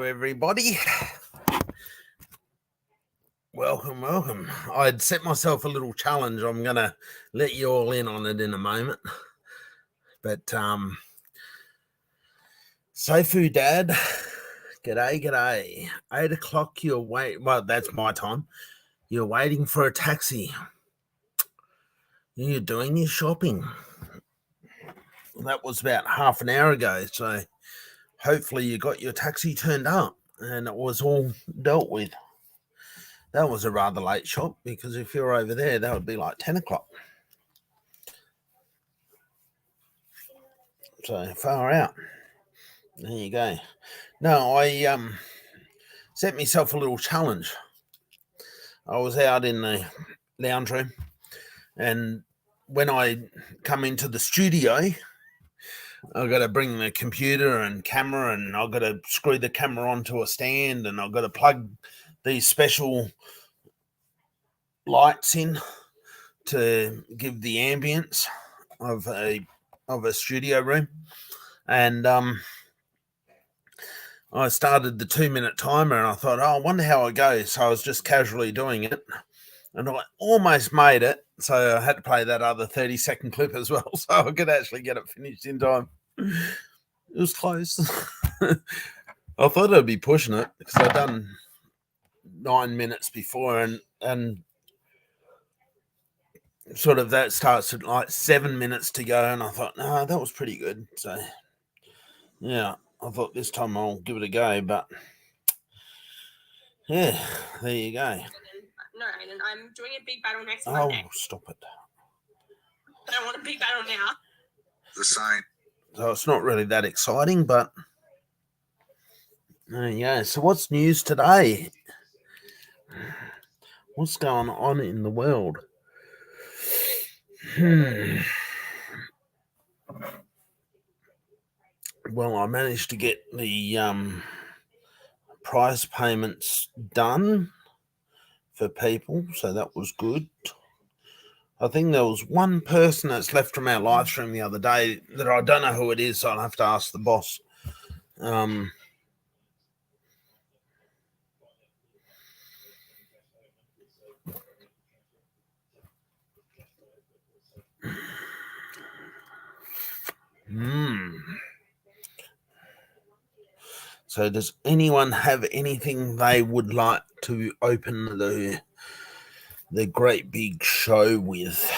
everybody. Welcome. I'd set myself a little challenge. I'm going to let you all in on it in a moment. But, Sofu Dad, g'day. 8 o'clock, you're waiting. Well, that's my time. You're waiting for a taxi. You're doing your shopping. That was about half an hour ago. So hopefully you got your taxi turned up and it was all dealt with. That was a rather late shop because if you're over there, that would be like 10 o'clock. So far out. There you go. No, I set myself a little challenge. I was out in the lounge room, and when I come into the studio, I've got to bring the computer and camera, and I've got to screw the camera onto a stand, and I've got to plug these special lights in to give the ambience of a studio room. And I started the 2-minute timer and I thought, I wonder how it goes. So I was just casually doing it and I almost made it. So I had to play that other 30-second clip as well so I could actually get it finished in time. It was close. I thought I'd be pushing it because I'd done 9 minutes before and sort of that starts at like 7 minutes to go. And I thought, no, that was pretty good. So, yeah. I thought this time I'll give it a go, but yeah, there you go. No, and I'm doing a big battle next Monday. Oh, stop it. I don't want a big battle now. The sign. So it's not really that exciting, but there you go. So what's news today? What's going on in the world? Well, I managed to get the prize payments done for people, so that was good. I think there was one person that's left from our live stream the other day that I don't know who it is, so I'll have to ask the boss. So does anyone have anything they would like to open the great big show with?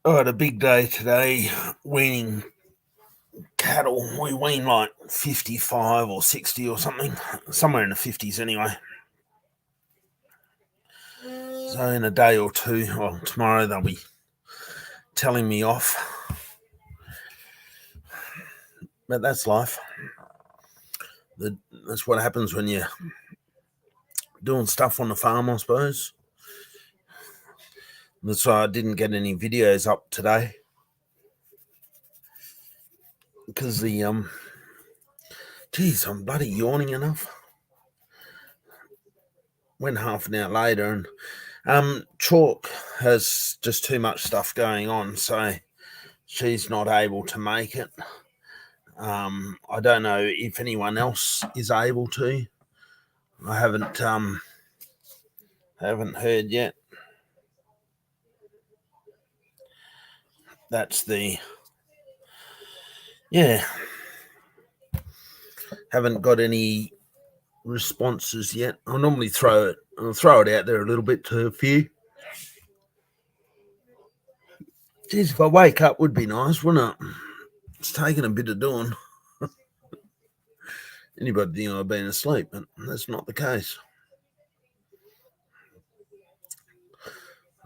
I had a big day today weaning cattle. We wean like 55 or 60 or something, somewhere in the 50s anyway. So in a day or two, well, tomorrow they'll be telling me off. But that's life. That's what happens when you're doing stuff on the farm, I suppose. That's why I didn't get any videos up today. Because geez, I'm bloody yawning enough. Went half an hour later, and Chalk has just too much stuff going on, so she's not able to make it. I don't know if anyone else is able to. I haven't heard yet. That's haven't got any responses yet. I'll normally throw it out there a little bit to a few. Geez, if I wake up would be nice, wouldn't it? It's taking a bit of doing. Anybody think I've been asleep, but that's not the case.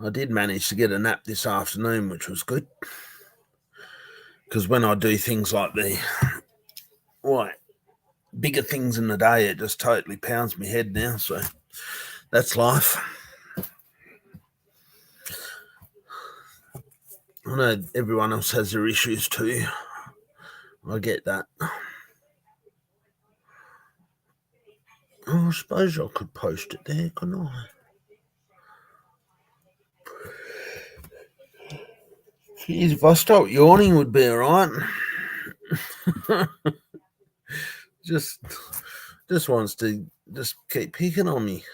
I did manage to get a nap this afternoon, which was good. Because when I do things like bigger things in the day, it just totally pounds my head now. So that's life. I know everyone else has their issues too. I get that. Oh, I suppose I could post it there, couldn't I? Jeez, if I stopped yawning, would be all right. just wants to just keep picking on me.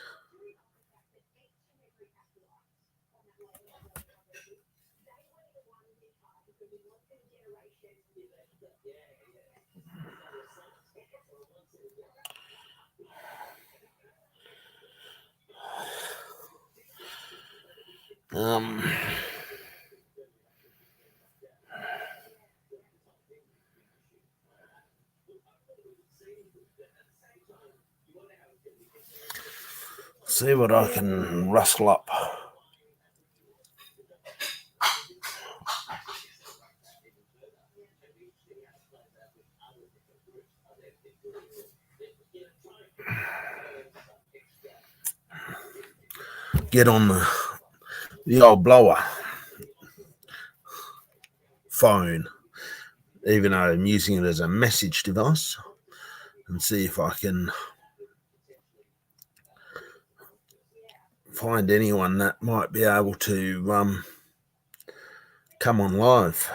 See what I can rustle up. Get on the old blower phone, even though I'm using it as a message device, and see if I can find anyone that might be able to come on live.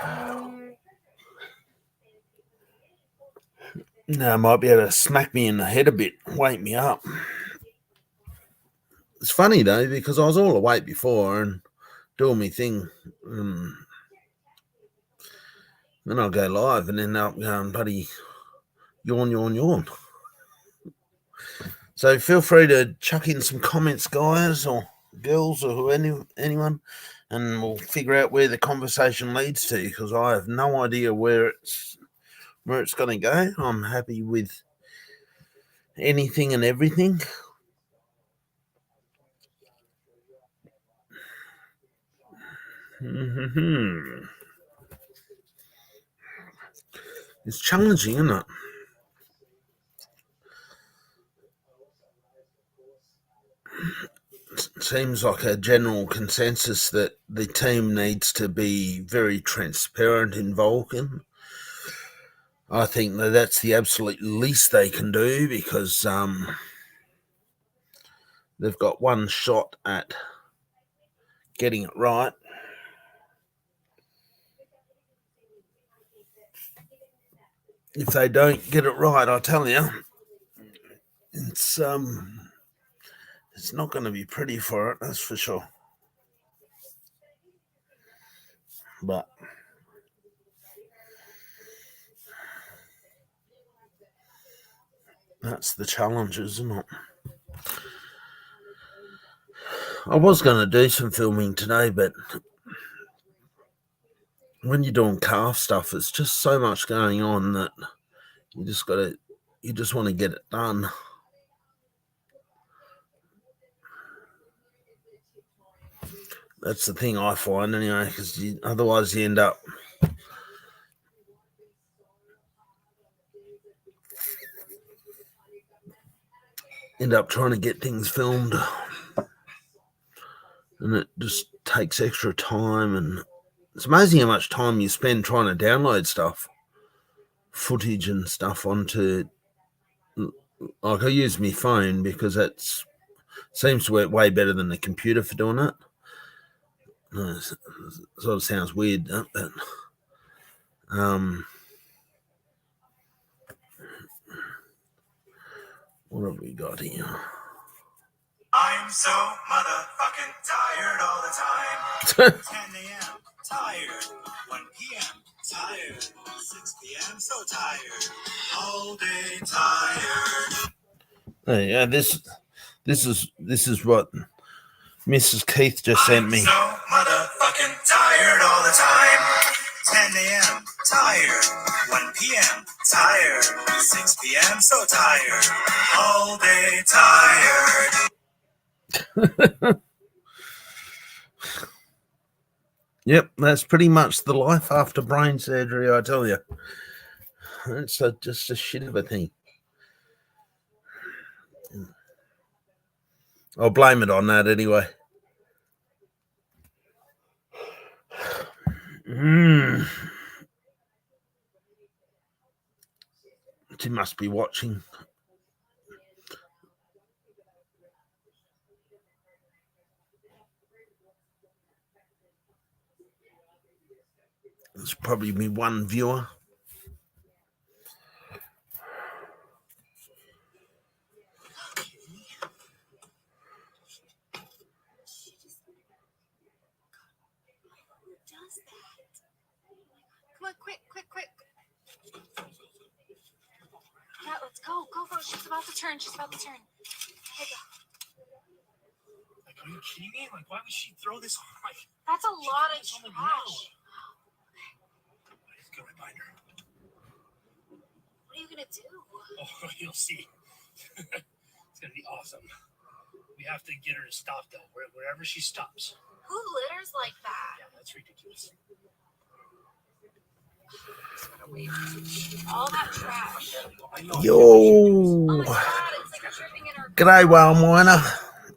Now, might be able to smack me in the head a bit, wake me up. It's funny though, because I was all awake before and doing my thing. Then I'll go live and end up going, buddy, yawn. So feel free to chuck in some comments, guys or girls or anyone, and we'll figure out where the conversation leads to, because I have no idea where it's going to go. I'm happy with anything and everything. It's challenging, isn't it? Seems like a general consensus that the team needs to be very transparent in Vulcan. I think that's the absolute least they can do, because they've got one shot at getting it right. If they don't get it right, I tell you, it's not going to be pretty for it, that's for sure. But that's the challenge, isn't it? I was going to do some filming today, but when you're doing calf stuff, it's just so much going on that you just want to get it done. That's the thing I find anyway, because otherwise you end up trying to get things filmed, and it just takes extra time. And it's amazing how much time you spend trying to download footage and stuff onto, like, I use my phone because it seems to work way better than the computer for doing it. It sort of sounds weird, but what have we got here? I'm so motherfucking tired all the time. 10 a.m. tired. 1 p.m. tired. 6 p.m. so tired. All day tired. Yeah, this is what Mrs. Keith just sent me. I'm so motherfucking tired all the time. 10 a.m. tired. 1 p.m. tired. 6 p.m. so tired. All day tired. Yep, that's pretty much the life after brain surgery, I tell you. It's just a shit of a thing. I'll blame it on that anyway. She must be watching. There's probably me one viewer. Does that? Come on, quick. Yeah, let's go. She's about to turn. Hey, go. Like, are you kidding me? Like, why would she throw this on? Like, That's a lot of it's on the trash. ground. Let's go right behind her. What are you gonna do? Oh, you'll see. It's gonna be awesome. We have to get her to stop though, wherever she stops. Who litters like that? Yeah, that's ridiculous. All that trash. I know. Yo. Oh my god, it's like dripping in our G'day, whale miner.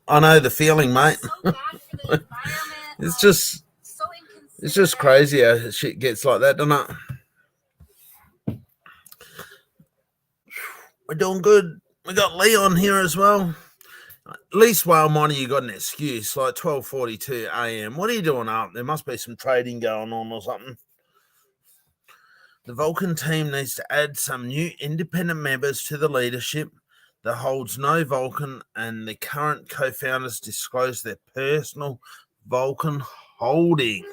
I know the feeling, mate. so bad for the environment. It's just so inconsiderate. It's just crazy how shit gets like that, doesn't it? We're doing good. We got Leon here as well. At least while miner, you got an excuse, like 12:42 a.m. What are you doing up? There must be some trading going on or something. The Vulcan team needs to add some new independent members to the leadership that holds no Vulcan, and the current co-founders disclose their personal Vulcan holding.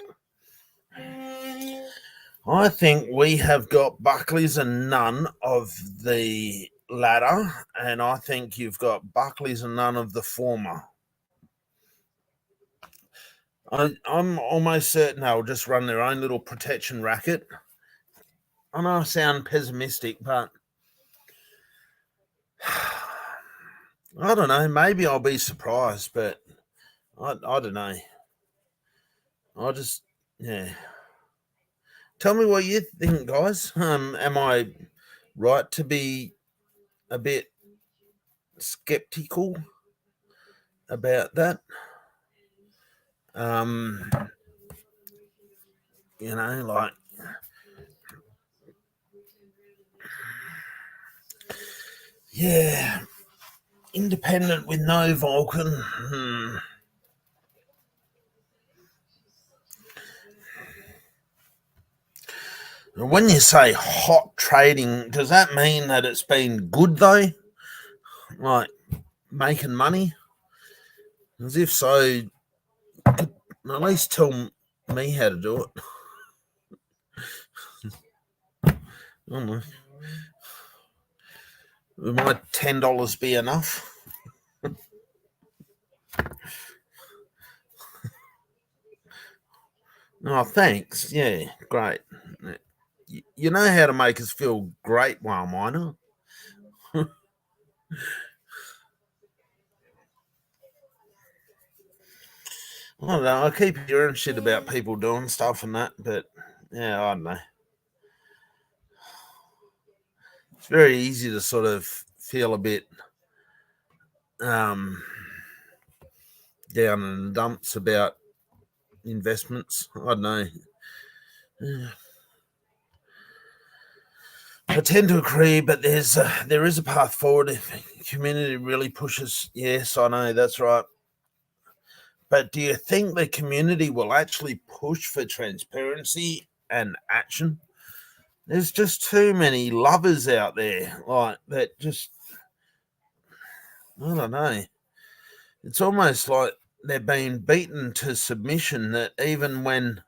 I think we have got Buckley's and none of the latter, and I think you've got Buckley's and none of the former. I'm almost certain they'll just run their own little protection racket. I know I sound pessimistic, but I don't know. Maybe I'll be surprised, but I don't know. Yeah. Tell me what you think, guys. Am I right to be a bit skeptical about that? You know, like, yeah, independent with no Vulcan. When you say hot trading, does that mean that it's been good though? Like making money? As if so, at least tell me how to do it. I don't know. Might $10 be enough? Oh, thanks. Yeah, great. You know how to make us feel great, whale miner. I don't know. I keep hearing shit about people doing stuff and that, but yeah, I don't know. It's very easy to sort of feel a bit down in the dumps about investments. I don't know. I tend to agree, but there is a path forward if the community really pushes. Yes, I know, that's right. But do you think the community will actually push for transparency and action? There's just too many lovers out there, like that. Just, I don't know. It's almost like they're being beaten to submission. That even when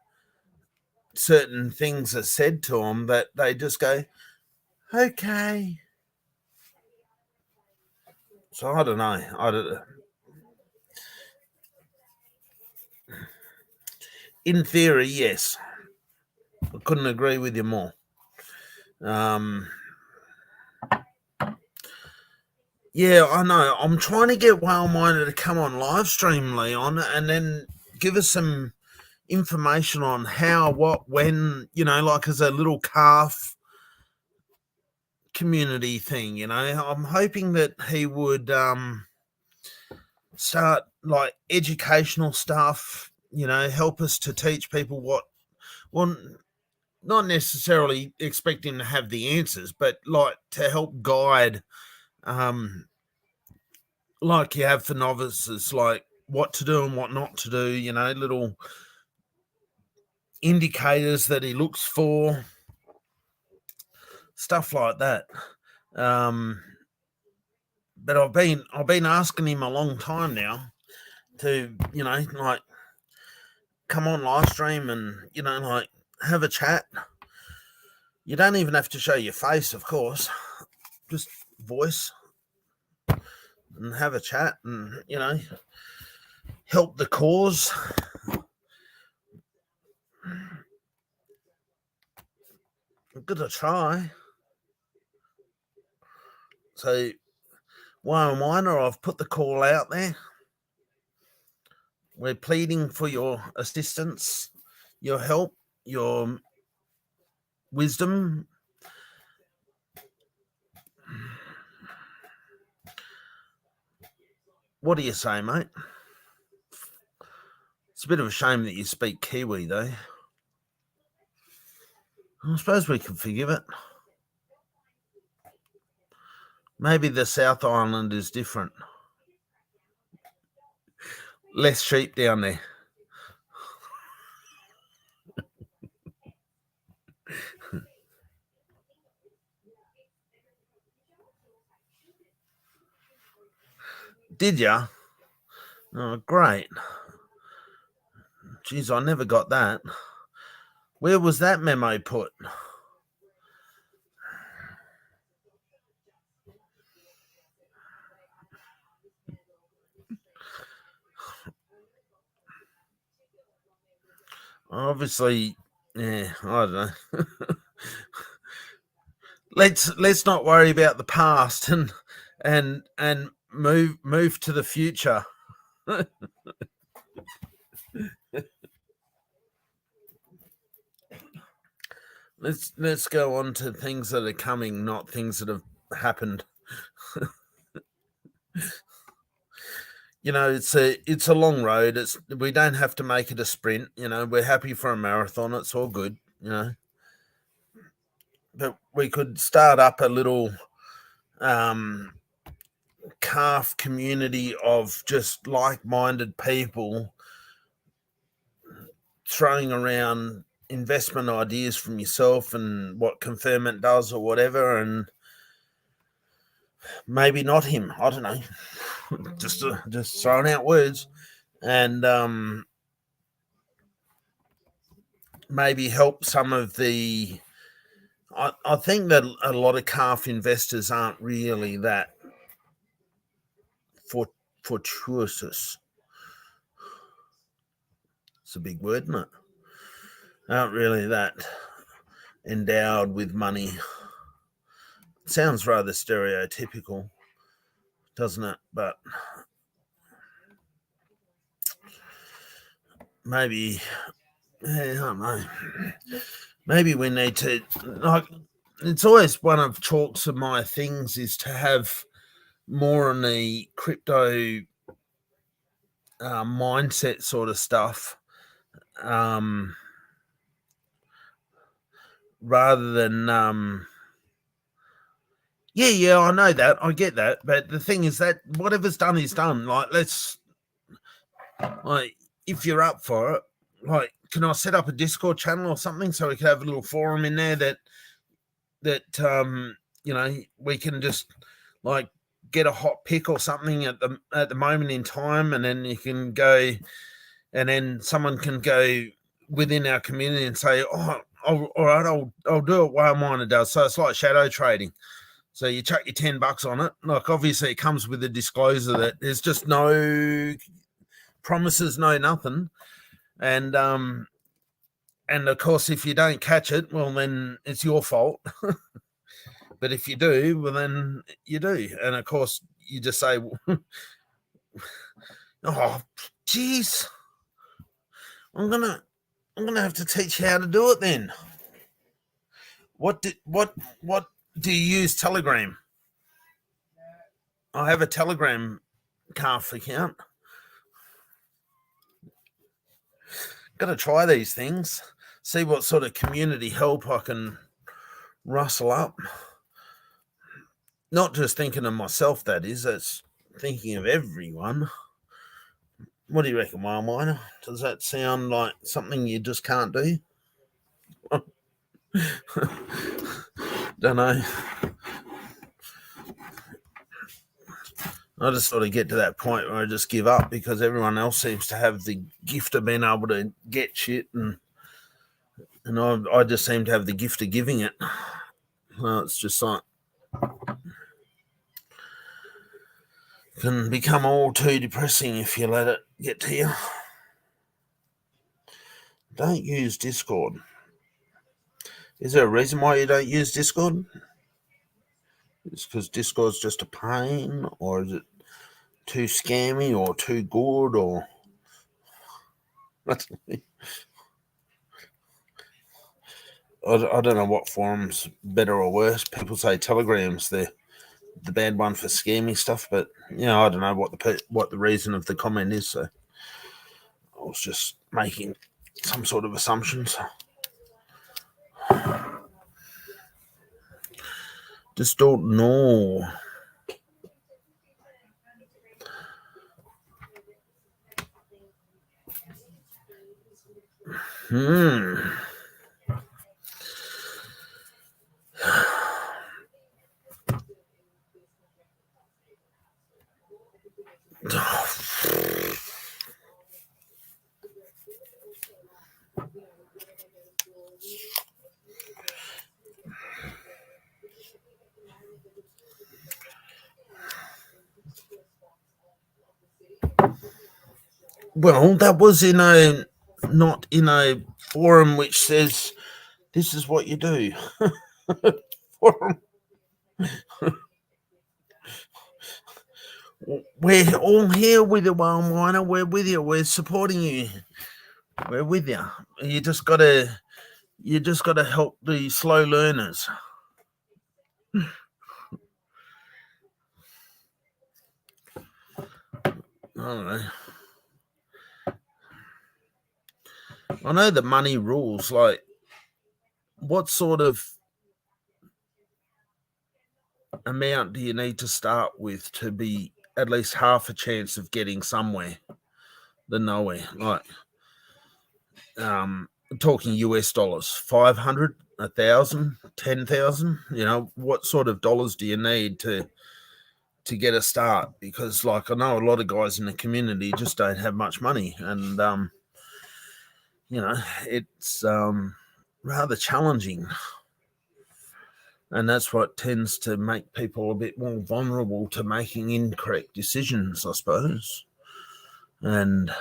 certain things are said to them, that they just go, okay. So I don't know. In theory, yes. I couldn't agree with you more. Yeah, I know. I'm trying to get Whale Miner to come on live stream, Leon, and then give us some information on how, what, when, you know, like as a little calf community thing, you know. I'm hoping that he would start like educational stuff, you know, help us to teach people what, well, not necessarily expecting to have the answers, but like to help guide, like you have for novices, like what to do and what not to do, you know, little indicators that he looks for, stuff like that. But I've been asking him a long time now to, like, come on live stream and, like, have a chat. You don't even have to show your face, of course, just voice and have a chat and, help the cause. I'm gonna try. So, Wayne Weiner, I've put the call out there. We're pleading for your assistance, your help, your wisdom. What do you say, mate? It's a bit of a shame that you speak Kiwi, though. I suppose we can forgive it. Maybe the South Island is different. Less sheep down there. Did ya? Oh, great. Geez, I never got that. Where was that memo put? Obviously, yeah, I don't know. Let's not worry about the past and move to the future. Let's go on to things that are coming, not things that have happened. It's a long road. We don't have to make it a sprint. We're happy for a marathon. It's all good. But we could start up a little calf community of just like-minded people throwing around investment ideas from yourself and what Conferment does or whatever, and maybe not him. I don't know. just throwing out words, and maybe help some of the. I think that a lot of calf investors aren't really that fortuitous. It's a big word, isn't it? Aren't really that endowed with money. It sounds rather stereotypical, doesn't it? But maybe, I don't know. Maybe we need to, like, it's always one of Chalk's of my things is to have more on the crypto mindset sort of stuff, rather than yeah, I know that, I get that, but the thing is that whatever's done is done. Like, if you're up for it, like, can I set up a Discord channel or something so we can have a little forum in there that we can just like get a hot pick or something at the moment in time, and then you can go, and then someone can go within our community and say, oh, all right, I'll do it while Miner does. So it's like shadow trading. So you chuck your $10 on it. Like, obviously it comes with a disclosure that there's just no promises, no nothing. And of course, if you don't catch it, well, then it's your fault. But if you do, well, then you do. And of course, you just say, oh, geez, I'm gonna have to teach you how to do it then. What do you use? Telegram? I have a Telegram calf account. Got to try these things, see what sort of community help I can rustle up. Not just thinking of myself, that is. That's thinking of everyone. What do you reckon, Whale Miner? Does that sound like something you just can't do? Don't know. I just sort of get to that point where I just give up because everyone else seems to have the gift of being able to get shit, and I just seem to have the gift of giving it. Well, it's just like can become all too depressing if you let it get to you. Don't use Discord. Is there a reason why you don't use Discord? It's because Discord's just a pain, or is it too scammy, or too good, or I don't know what forum's better or worse. People say Telegram's the bad one for scammy stuff, but I don't know what the reason of the comment is. So I was just making some sort of assumptions. Just don't know. Well, that was not in a forum which says this is what you do. Forum. We're all here with you, Whale Miner. We're with you. We're supporting you. We're with you. You just gotta help the slow learners. I don't know. I know the money rules. Like, what sort of amount do you need to start with to be at least half a chance of getting somewhere than nowhere? Like, talking US dollars, 500, 1,000, 10,000. What sort of dollars do you need to get a start? Because, like, I know a lot of guys in the community just don't have much money, and it's rather challenging. And that's what tends to make people a bit more vulnerable to making incorrect decisions, I suppose. And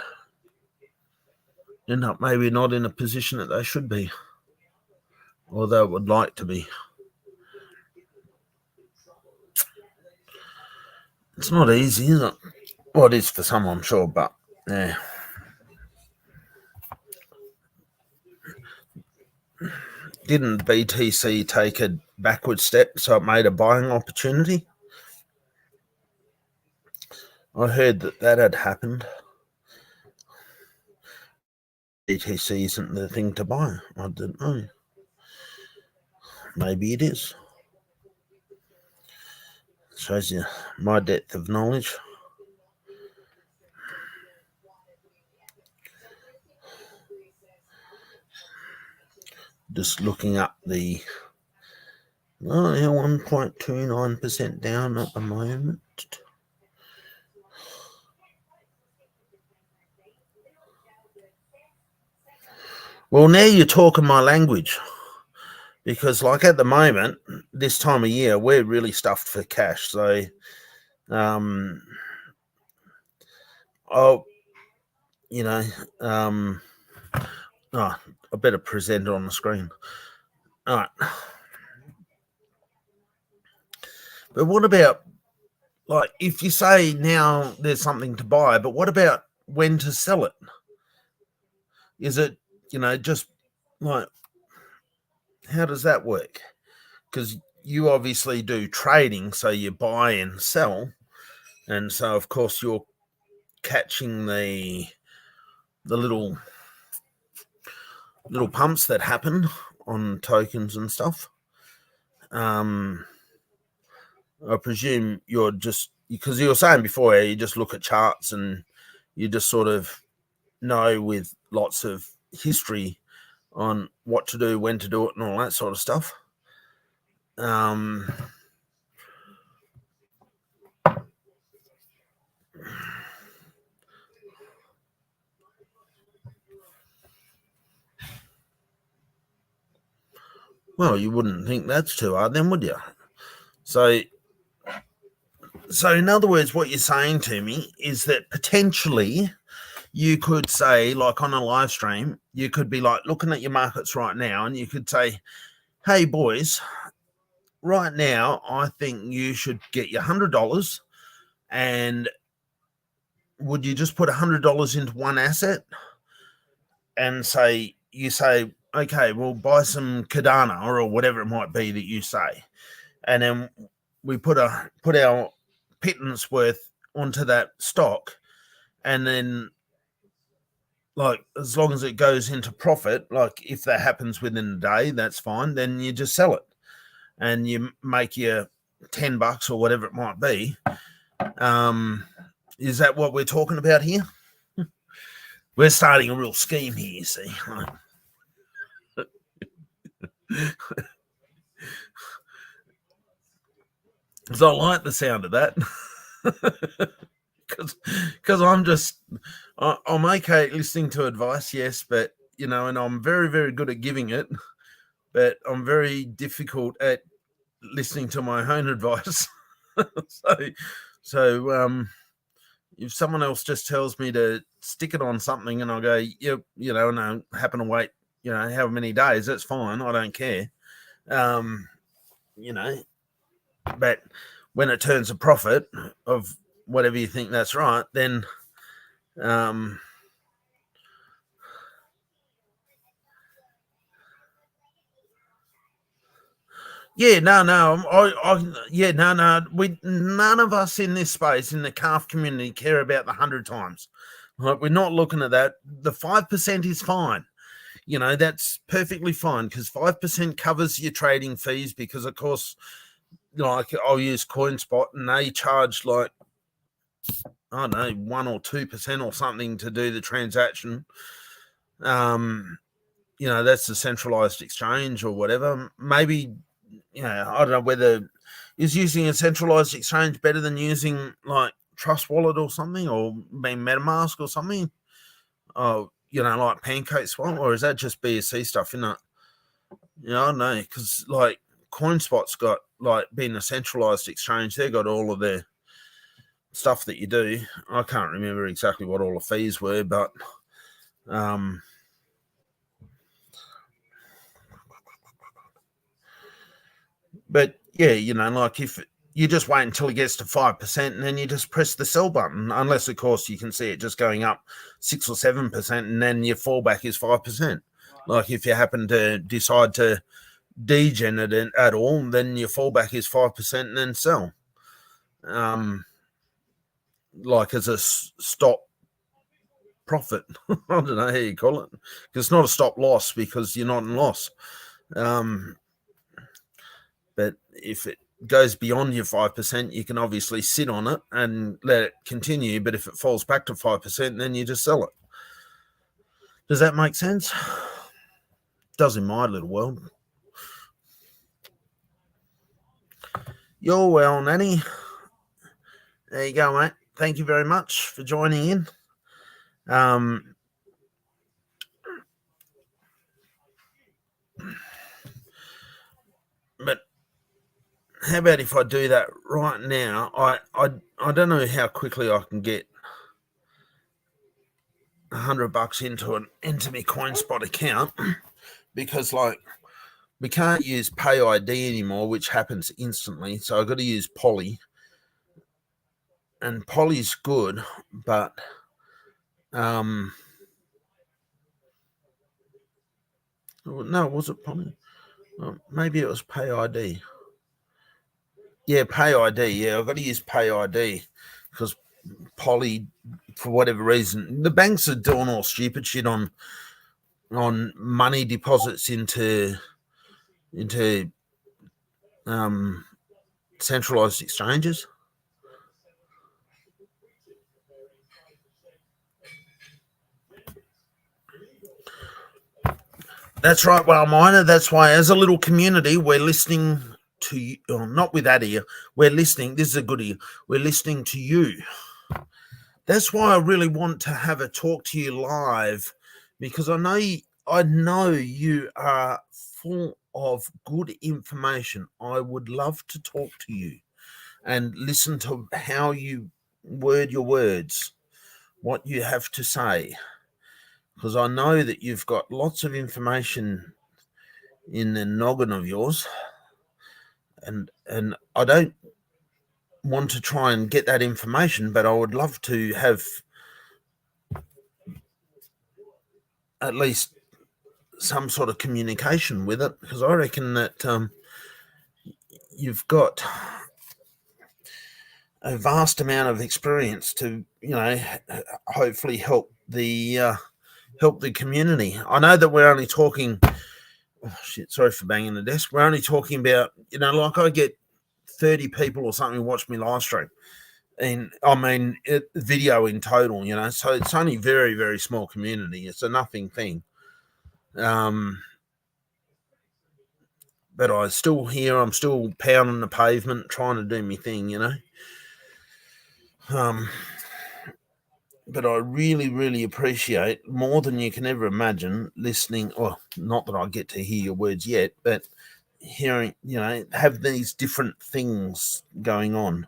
end up maybe not in a position that they should be, or they would like to be. It's not easy, is it? Well, it is for some, I'm sure, but yeah. Didn't BTC take a backward step, so it made a buying opportunity? I heard that had happened. BTC isn't the thing to buy. I don't know. Maybe it is. Shows you my depth of knowledge. Just looking up the 1.29% down at the moment. Well, now you're talking my language, because like at the moment, this time of year, we're really stuffed for cash. So, I better present it on the screen. All right. But what about, like, if you say now there's something to buy, but what about when to sell it? Is it, just like, how does that work? Because you obviously do trading, so you buy and sell. And so, of course, you're catching the little pumps that happen on tokens and stuff. I presume you're just, because you were saying before, you just look at charts and you just sort of know with lots of history on what to do, when to do it, and all that sort of stuff. Well, you wouldn't think that's too hard then, would you? So in other words, what you're saying to me is that potentially you could say, like on a live stream, you could be like looking at your markets right now and you could say, hey, boys, right now, I think you should get your $100 and would you just put $100 into one asset and say, okay, we'll buy some Cardano or whatever it might be that you say. And then we put our pittance worth onto that stock. And then, like, as long as it goes into profit, like if that happens within a day, that's fine. Then you just sell it and you make your $10 or whatever it might be. Is that what we're talking about here? We're starting a real scheme here, you see. Because I like the sound of that. Because I'm okay listening to advice, yes, but, you know, and I'm very, very good at giving it, but I'm very difficult at listening to my own advice. So if someone else just tells me to stick it on something and I go, yep, you know, and I happen to wait, you know, how many days, that's fine. I don't care. You know, but when it turns a profit of whatever you think that's right, then none of us in this space in the calf community care about the 100 times. Like, we're not looking at that. The 5% is fine. You know, that's perfectly fine because 5% covers your trading fees because, of course, like I'll use CoinSpot and they charge like, I don't know, 1 or 2% or something to do the transaction. You know, that's the centralized exchange or whatever. Maybe, you know, I don't know whether is using a centralized exchange better than using like Trust Wallet or something, or being MetaMask or something. Oh, you know, like PancakeSwap, or is that just BSC stuff, isn't it? You know, I don't know, because like CoinSpot's got, like, being a centralized exchange, they've got all of their stuff that you do. I can't remember exactly what all the fees were, but yeah, you know, like if you just wait until it gets to 5% and then you just press the sell button, unless of course you can see it just going up 6 or 7% and then your fallback is 5%. Like if you happen to decide to degenerate it at all, then your fallback is 5% and then sell. Like as a stop profit. I don't know how you call it. Because it's not a stop loss because you're not in loss. But if it goes beyond your 5%, you can obviously sit on it and let it continue. But if it falls back to 5%, then you just sell it. Does that make sense? It does in my little world. You're well, Nanny. There you go, mate. Thank you very much for joining in. But how about if I do that right now? I don't know how quickly I can get $100 into my CoinSpot account because, like, we can't use Pay ID anymore, which happens instantly. So I've got to use Poly, and Poly's good, but no, was it Poly? Maybe it was Pay ID. Yeah, Pay ID. Yeah, I've got to use Pay ID because Poly, for whatever reason, the banks are doing all stupid shit on money deposits into centralized exchanges. That's right, well, Miner. That's why, as a little community, we're listening to you. Not with that ear. We're listening. This is a good ear. We're listening to you. That's why I really want to have a talk to you live, because I know you are full of good information. I would love to talk to you and listen to how you word your words, what you have to say, because I know that you've got lots of information in the noggin of yours, and I don't want to try and get that information, but I would love to have at least some sort of communication with it, because I reckon that you've got a vast amount of experience to, hopefully help the community. I know that we're only talking. Oh shit! Sorry for banging the desk. We're only talking about, like I get 30 people or something who watch me live stream, and I mean video in total. So it's only very, very small community. It's a nothing thing. But I'm still here. I'm still pounding the pavement, trying to do my thing. But I really, really appreciate, more than you can ever imagine, listening. Well, not that I get to hear your words yet, but hearing, have these different things going on.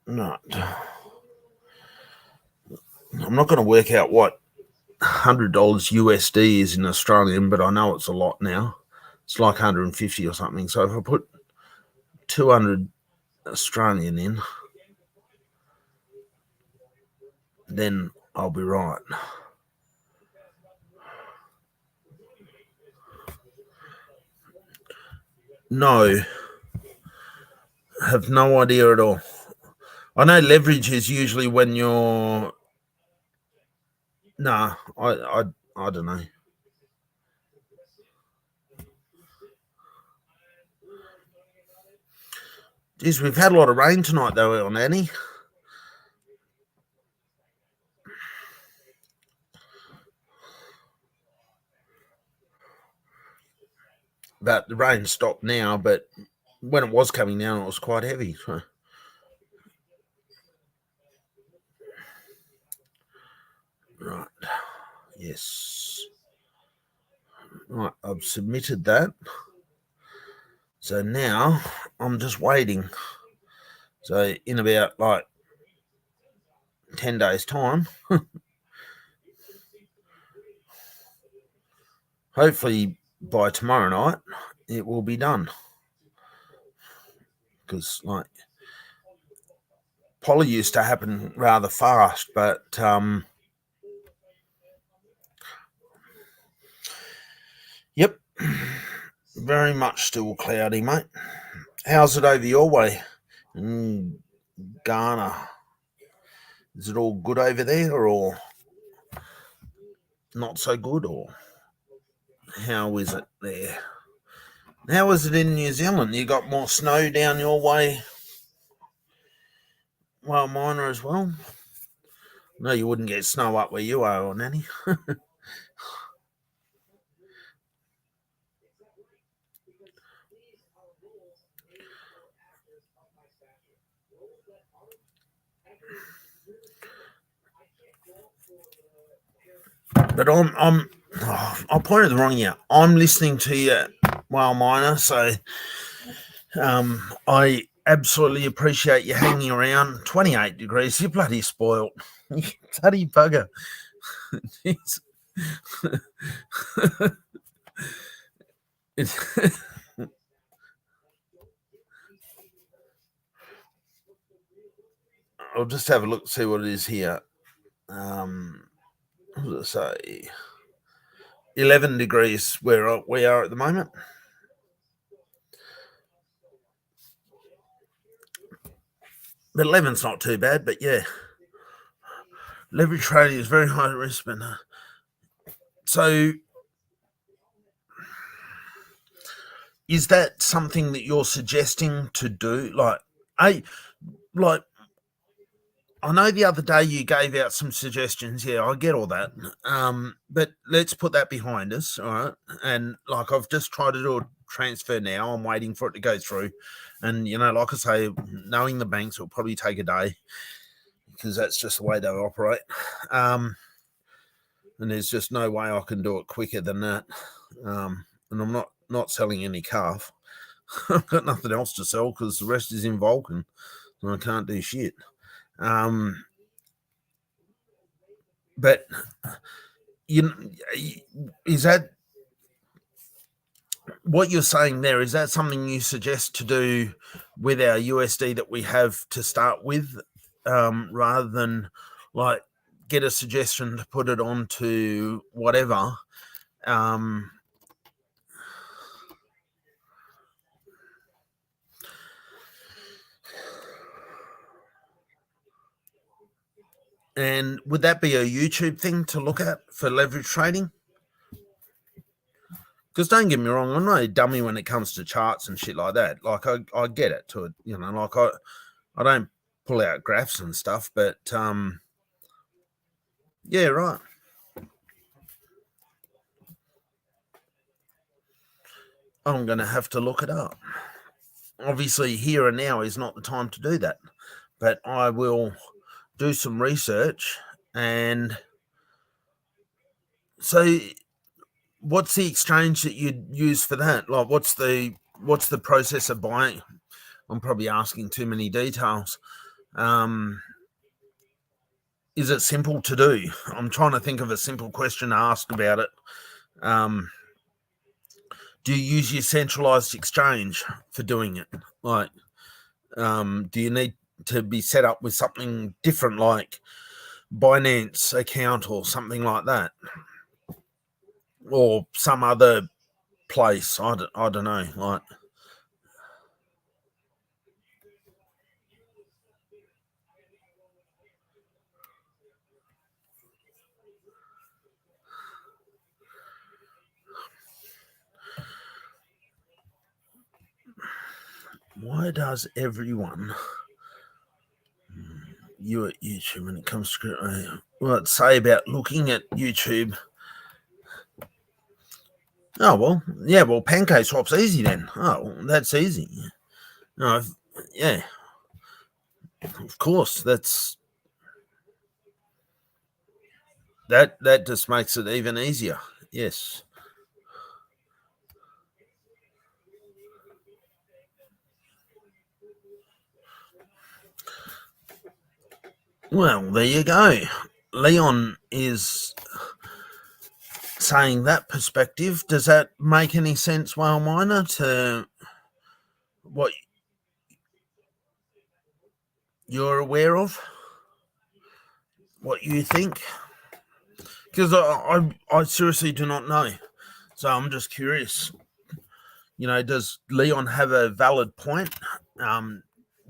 No, I'm not going to work out what $100 USD is in Australian, but I know it's a lot now. It's like 150 or something. So if I put 200 Australian in, then I'll be right. No, have no idea at all. I know leverage is usually when you're. Nah, I don't know. Geez, we've had a lot of rain tonight, though, on Annie. But the rain stopped now, but when it was coming down, it was quite heavy. So. Right. Yes. Right, I've submitted that. So now I'm just waiting. So in about like 10 days' time, hopefully by tomorrow night, it will be done. Because like poly used to happen rather fast, but yep, very much still cloudy, mate. How's it over your way in Ghana? Is it all good over there, or not so good, or how is it there? How is it in New Zealand? You got more snow down your way? Well, Miner as well. No, you wouldn't get snow up where you are, or Nanny. But I pointed the wrong ear. I'm listening to you, well, Miner. So I absolutely appreciate you hanging around. 28 degrees. You're bloody spoiled. You bloody bugger. I'll just have a look, see what it is here. What does it say? 11 degrees where we are at the moment. But 11's not too bad, but yeah. leverage trading is very high risk, but so is that something that you're suggesting to do? Like I know the other day you gave out some suggestions. Yeah, I get all that. But let's put that behind us, all right? And like I've just tried to do a transfer now. I'm waiting for it to go through. And, like I say, knowing the banks will probably take a day because that's just the way they operate. And there's just no way I can do it quicker than that. And I'm not selling any calf. I've got nothing else to sell because the rest is in Vulcan. And I can't do shit. But is that what you're saying there? Is that something you suggest to do with our USD that we have to start with, rather than like get a suggestion to put it onto whatever? And would that be a YouTube thing to look at for leverage trading? Because don't get me wrong, I'm not a dummy when it comes to charts and shit like that. Like I get it to it, like I don't pull out graphs and stuff, but yeah, right. I'm going to have to look it up. Obviously, here and now is not the time to do that, but I will do some research. And so what's the exchange that you'd use for that? Like, what's the process of buying? I'm probably asking too many details. Is it simple to do? I'm trying to think of a simple question to ask about it. Do you use your centralized exchange for doing it? Like, do you need to be set up with something different like Binance account or something like that? Or some other place? I don't know. Like, why does everyone you at YouTube when it comes to what say about looking at YouTube? Oh well, yeah. Well, Pancake Swap's easy then. Oh, that's easy. No, yeah. Of course, that just makes it even easier. Yes. Well, there you go. Leon is saying that perspective. Does that make any sense, Whale Miner, to what you're aware of? What you think? Because I seriously do not know. So I'm just curious. Does Leon have a valid point?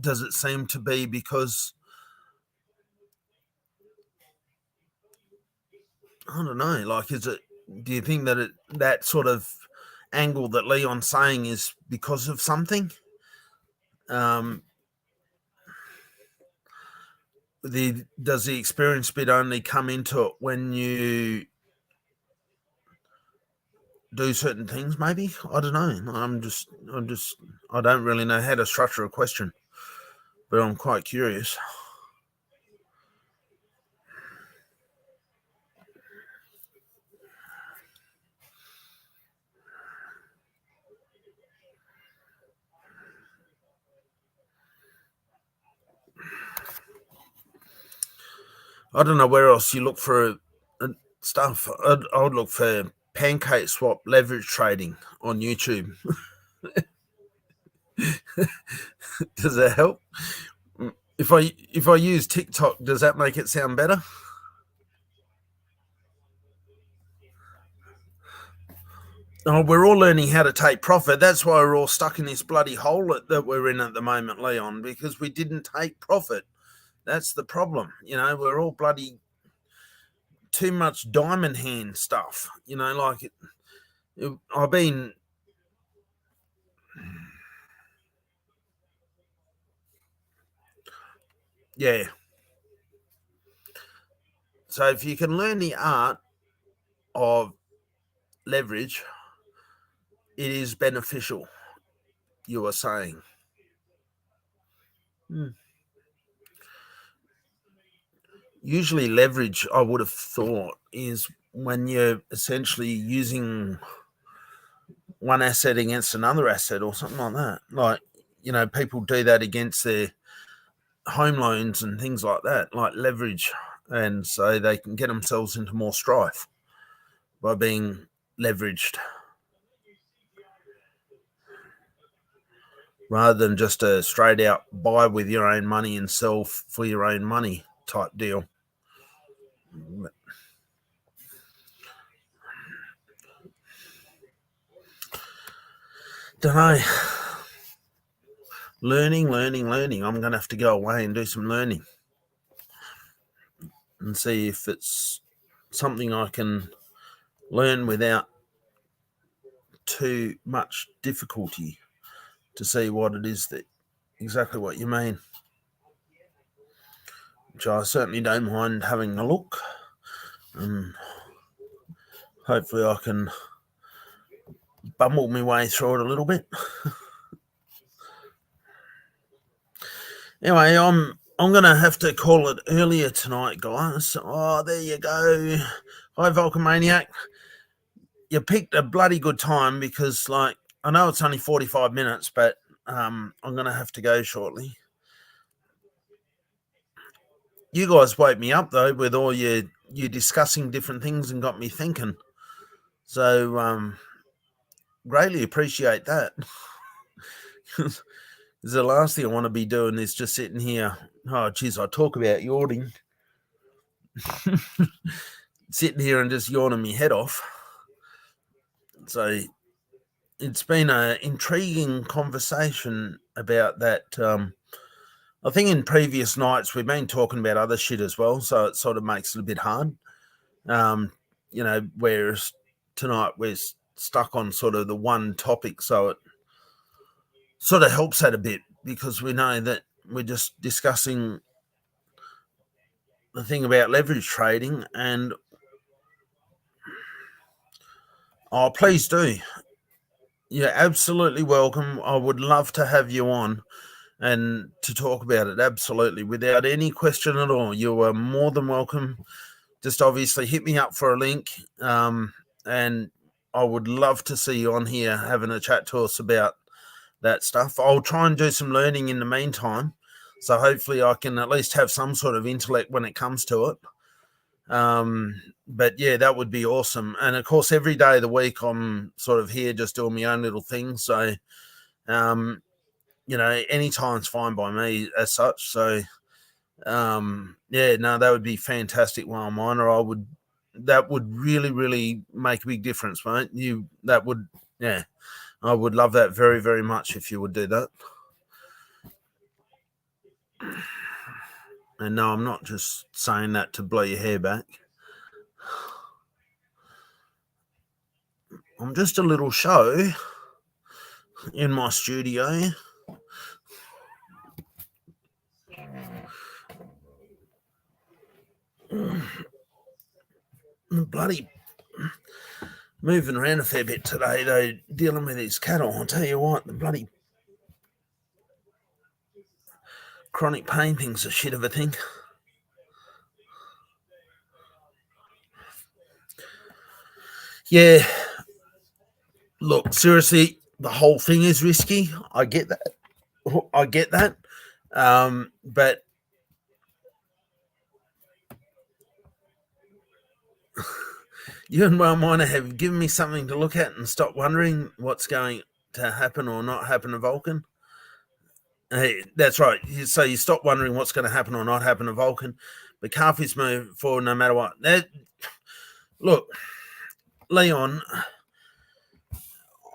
Does it seem to be because I don't know, like, do you think that that sort of angle that Leon's saying is because of something? Does the experience bit only come into it when you do certain things? Maybe, I don't know. I don't really know how to structure a question, but I'm quite curious. I don't know where else you look for stuff. I would look for Pancake Swap leverage trading on YouTube. Does that help? If I use TikTok, does that make it sound better? Oh, we're all learning how to take profit. That's why we're all stuck in this bloody hole that we're in at the moment, Leon, because we didn't take profit. That's the problem. We're all bloody too much diamond hand stuff. You know, like I've been. Yeah. So if you can learn the art of leverage, it is beneficial, you are saying. Usually leverage, I would have thought, is when you're essentially using one asset against another asset or something like that. Like, you know, people do that against their home loans and things like that, like leverage. And so they can get themselves into more strife by being leveraged rather than just a straight out buy with your own money and sell for your own money type deal. Don't know. Learning. I'm going to have to go away and do some learning and see if it's something I can learn without too much difficulty to see what it is that exactly what you mean. Which I certainly don't mind having a look. Hopefully I can bumble my way through it a little bit. Anyway, I'm going to have to call it earlier tonight, guys. Oh, there you go. Hi, Vulcaniac. You picked a bloody good time because, like, I know it's only 45 minutes, but I'm going to have to go shortly. You guys woke me up, though, with all you discussing different things and got me thinking. So, greatly appreciate that. The last thing I want to be doing is just sitting here. Oh, geez, I talk about yawning. Sitting here and just yawning my head off. So it's been an intriguing conversation about that. I think in previous nights we've been talking about other shit as well, so it sort of makes it a bit hard. You know, whereas tonight we're stuck on sort of the one topic, so it sort of helps that a bit because we know that we're just discussing the thing about leverage trading. And oh, please do. You're absolutely welcome. I would love to have you on and to talk about it. Absolutely. Without any question at all. You are more than welcome. Just obviously hit me up for a link. And I would love to see you on here having a chat to us about that stuff. I'll try and do some learning in the meantime. So hopefully I can at least have some sort of intellect when it comes to it. But yeah, that would be awesome. And of course, every day of the week, I'm sort of here just doing my own little thing. So, you know, any time's fine by me as such. So, yeah, no, that would be fantastic while I'm on, or that would really, really make a big difference, mate. Yeah, I would love that very, very much if you would do that. And no, I'm not just saying that to blow your hair back. I'm just a little show in my studio. Bloody moving around a fair bit today, though, dealing with these cattle. I'll tell you what, the bloody chronic pain thing's a shit of a thing. Yeah. Look, seriously, the whole thing is risky. I get that. But you and Wellminer have given me something to look at and stop wondering what's going to happen or not happen to Vulcan. Hey, that's right. So you stop wondering what's going to happen or not happen to Vulcan. But Carfy's move forward no matter what. Look, Leon,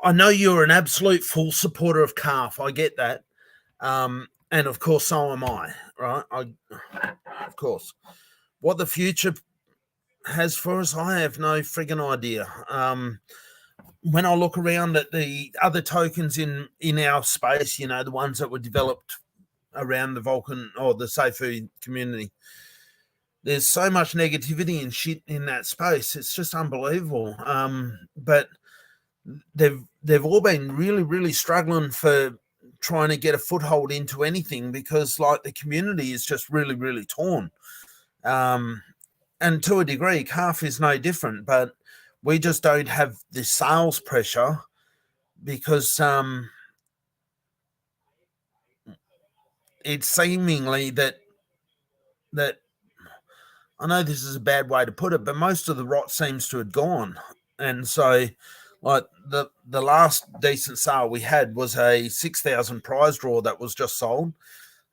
I know you're an absolute full supporter of Calf. I get that. And of course, so am I, right? Of course. What the future has for us, I have no friggin' idea. When I look around at the other tokens in our space, the ones that were developed around the Vulcan or the Safe Food community, there's so much negativity and shit in that space. It's just unbelievable. But they've all been really, really struggling for trying to get a foothold into anything because, like, the community is just really, really torn. And to a degree, Calf is no different, but we just don't have the sales pressure because it's seemingly that I know this is a bad way to put it, but most of the rot seems to have gone. And so, like, the last decent sale we had was a 6,000 prize draw that was just sold.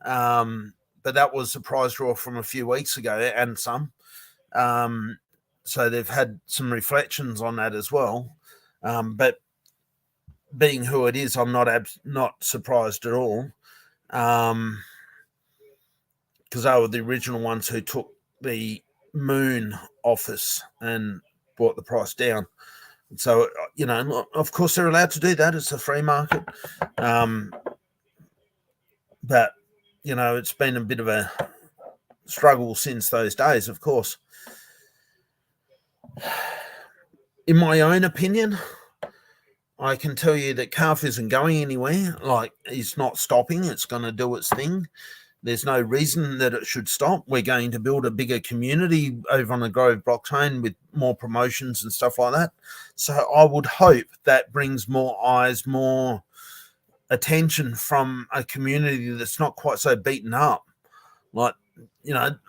But that was a prize draw from a few weeks ago and some. So they've had some reflections on that as well. But being who it is, I'm not surprised at all. Because they were the original ones who took the Moon office and brought the price down. So, of course they're allowed to do that. It's a free market. But, it's been a bit of a struggle since those days, of course. In my own opinion, I can tell you that Calf isn't going anywhere. Like, it's not stopping. It's going to do its thing. There's no reason that it should stop. We're going to build a bigger community over on the Grove blockchain with more promotions and stuff like that. So I would hope that brings more eyes, more attention from a community that's not quite so beaten up. Like,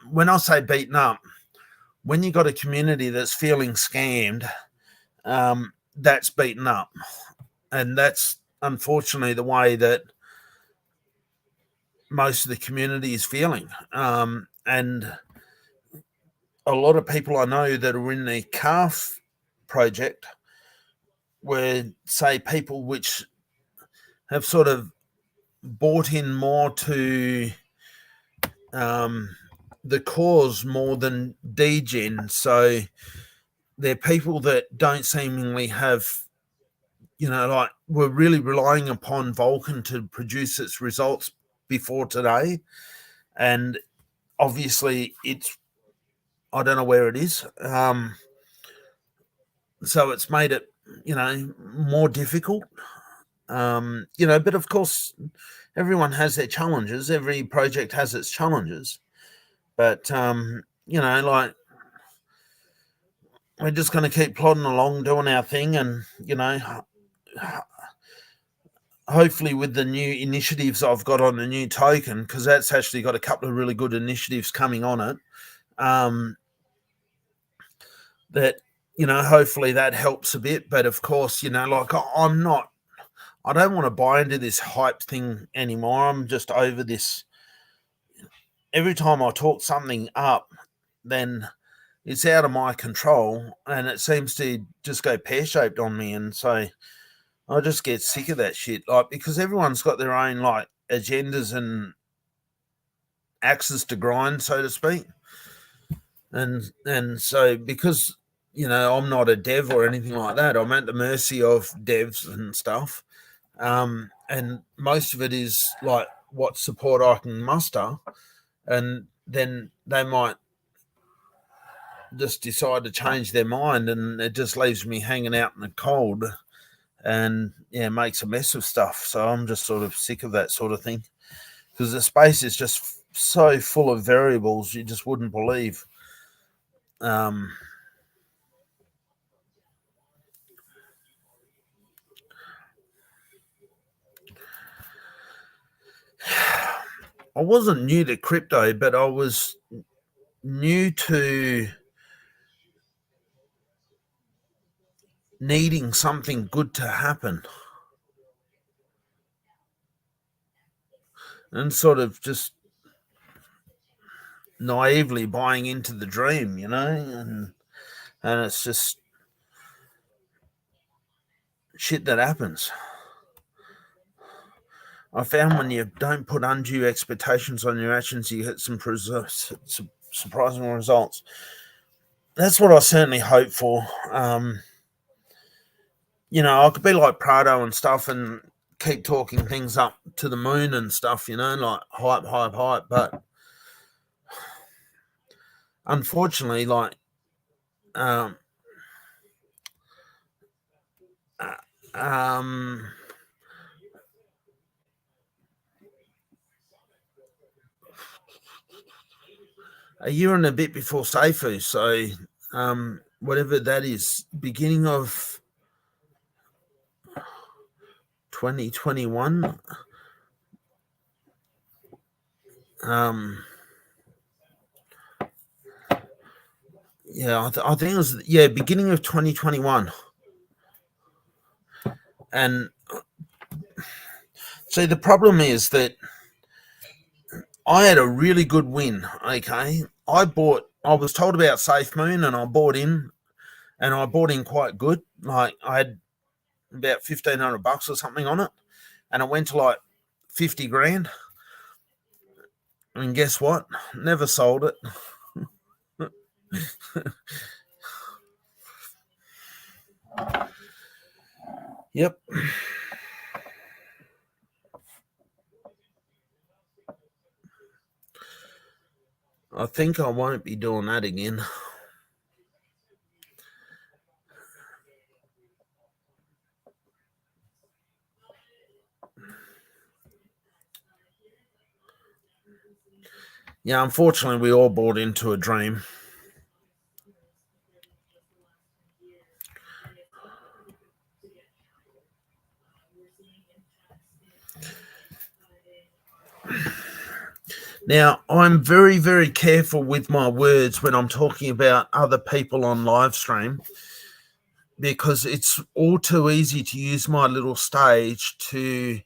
when I say beaten up, when you got a community that's feeling scammed, that's beaten up. And that's unfortunately the way that most of the community is feeling. And a lot of people I know that are in the Calf project were, say, people which have sort of bought in more to the cause more than degen. So they're people that don't seemingly have, like, we're really relying upon Vulcan to produce its results before today. And obviously I don't know where it is. So it's made it, more difficult. But of course, everyone has their challenges. Every project has its challenges. But, like, we're just going to keep plodding along, doing our thing. And, hopefully with the new initiatives I've got on the new token, because that's actually got a couple of really good initiatives coming on it, that, hopefully that helps a bit. But of course, like, I don't want to buy into this hype thing anymore. I'm just over this. Every time I talk something up, then it's out of my control and it seems to just go pear-shaped on me. And so I just get sick of that shit. Like, because everyone's got their own, like, agendas and axes to grind, so to speak. And so because, I'm not a dev or anything like that, I'm at the mercy of devs and stuff. And most of it is like what support I can muster. And then they might just decide to change their mind, and it just leaves me hanging out in the cold and makes a mess of stuff. So I'm just sort of sick of that sort of thing, because the space is just so full of variables you just wouldn't believe. I wasn't new to crypto, but I was new to needing something good to happen and sort of just naively buying into the dream, and it's just shit that happens. I found when you don't put undue expectations on your actions, you get some surprising results. that's what I certainly hope for. You know, I could be like Prado and stuff and keep talking things up to the moon and stuff, you know, like hype. But unfortunately, like, um, a year and a bit before Seifu, so whatever that is, beginning of 2021. Yeah, I think it was beginning of 2021. And see, the problem is that I had a really good win. Okay, I was told about Safe Moon, and I bought in, and I bought in quite good. Like, I had about $1,500 or something on it, and it went to like 50 grand. And guess what? Never sold it. Yep. I think I won't be doing that again. Yeah, unfortunately, we all bought into a dream. Now, I'm very, very careful with my words when I'm talking about other people on live stream, because it's all too easy to use my little stage to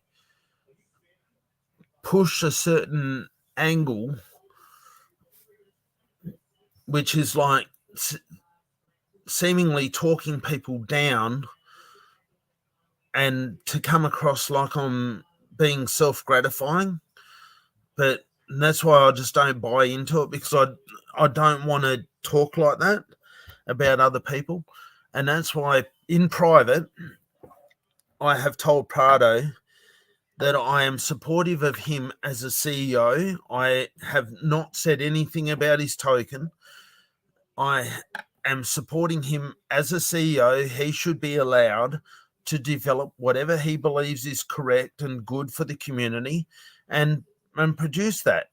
push a certain angle, which is like seemingly talking people down, and to come across like I'm being self-gratifying. But that's why I just don't buy into it, because I don't want to talk like that about other people. And that's why in private, I have told Prado that I am supportive of him as a CEO. I have not said anything about his token. I am supporting him as a CEO. He should be allowed to develop whatever he believes is correct and good for the community, and produce that.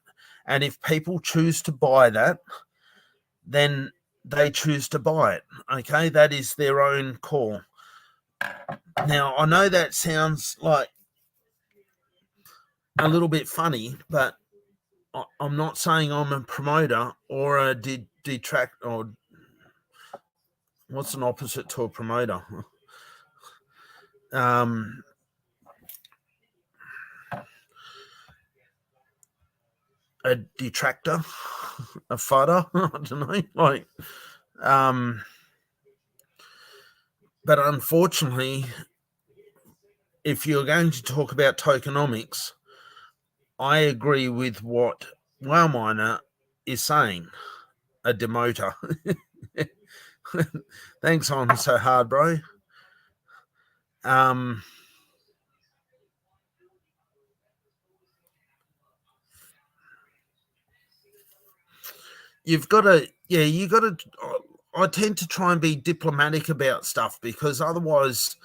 And if people choose to buy that, then they choose to buy it. Okay, that is their own call. Now, I know that sounds like a little bit funny, but I'm not saying I'm a promoter or a detract, or what's an opposite to a promoter? A detractor, a fighter. I don't know, like, but unfortunately, if you're going to talk about tokenomics, I agree with what Wowminer is saying, a demoter. Thanks on so hard, bro. You've got to, I tend to try and be diplomatic about stuff, because otherwise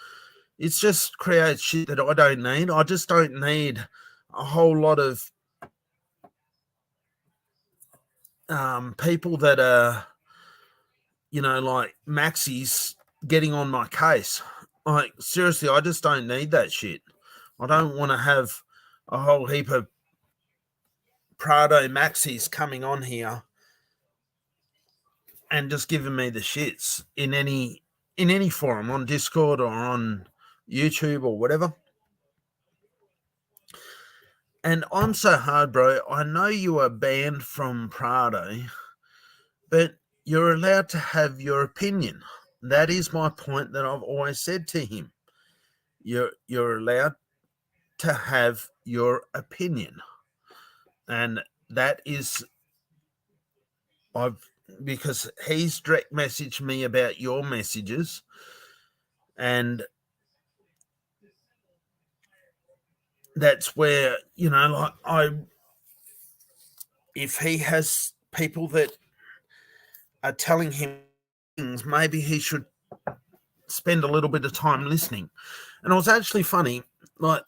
it just creates shit that I don't need. I just don't need a whole lot of people that are, like maxis getting on my case. Like, seriously, I just don't need that shit. I don't want to have a whole heap of Prado maxis coming on here and just giving me the shits in any forum, on Discord or on YouTube or whatever. And I'm so hard, bro. I know you are banned from Prado, but you're allowed to have your opinion. That is my point that I've always said to him. You're allowed to have your opinion. And that is, because he's direct messaged me about your messages, and that's where, if he has people that are telling him things, maybe he should spend a little bit of time listening. And it was actually funny, like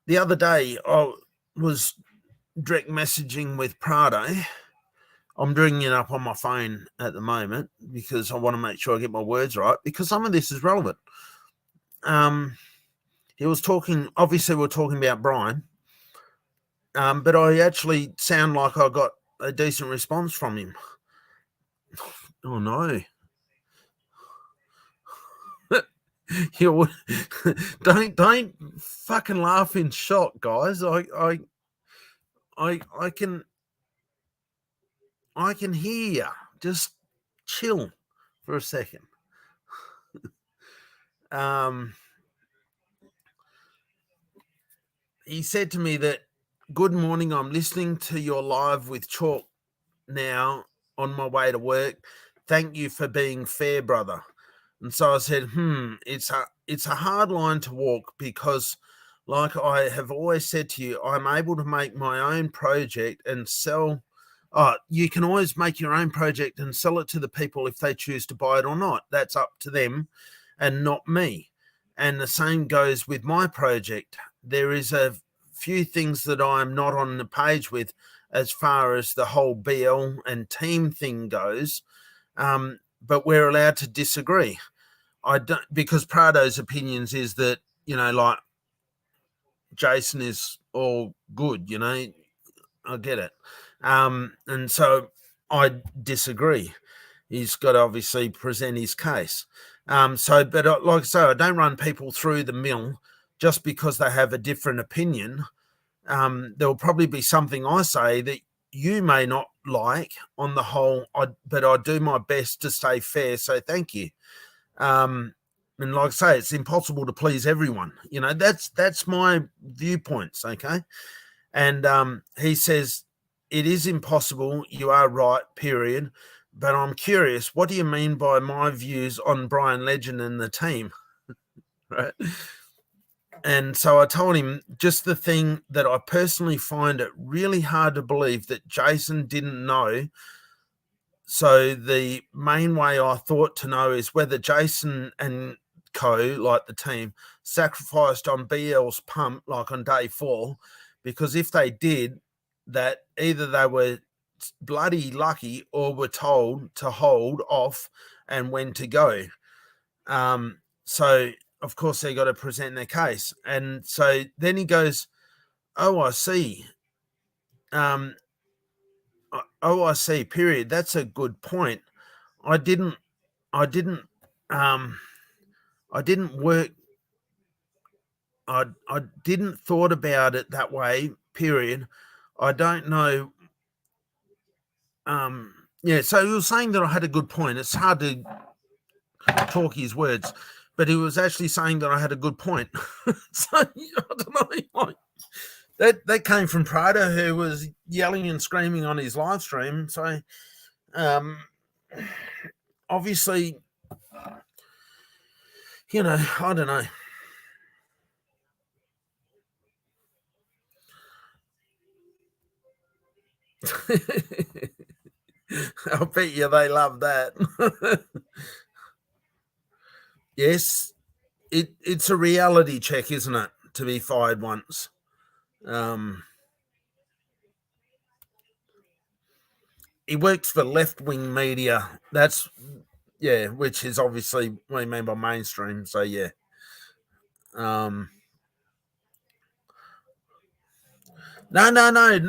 the other day I was direct messaging with Prado. I'm doing it up on my phone at the moment because I want to make sure I get my words right, because some of this is relevant. He was talking, obviously we're talking about Brian, but I actually sound like I got a decent response from him. Oh no. Don't fucking laugh in shock, guys. I can hear you. Just chill for a second. He said to me that, good morning, I'm listening to your live with Chalk now on my way to work. Thank you for being fair, brother. And so I said, it's a hard line to walk, because like I have always said to you, I'm able to make my own project and sell. You can always make your own project and sell it to the people if they choose to buy it or not. That's up to them and not me. And the same goes with my project. There is a few things that I'm not on the page with as far as the whole BL and team thing goes. But we're allowed to disagree. I don't, because Prado's opinions is that, like Jason is all good, I get it. And so I disagree. He's got to obviously present his case. But like I say, I don't run people through the mill just because they have a different opinion. There'll probably be something I say that you may not like on the whole, but I do my best to stay fair. So thank you. And like I say, it's impossible to please everyone. That's my viewpoints. Okay. And he says, it is impossible. You are right, period. But I'm curious, what do you mean by my views on Brian Legend and the team? Right. And so I told him just the thing that I personally find it really hard to believe that Jason didn't know. So the main way I thought to know is whether Jason and co, like the team, sacrificed on BL's pump, like on day 4, because if they did that, either they were bloody lucky or were told to hold off and when to go. So of course they got to present their case. And so then he goes, oh, I see. Oh, I see, period. That's a good point. I didn't work. I didn't thought about it that way, period. I don't know. So he was saying that I had a good point. It's hard to talk his words, but he was actually saying that I had a good point. So I don't know, that came from Prado, who was yelling and screaming on his live stream. So obviously, I don't know. I'll bet you they love that. Yes, it's a reality check, isn't it, to be fired once? He works for left-wing media. That's, which is obviously what you mean by mainstream. So, yeah. No,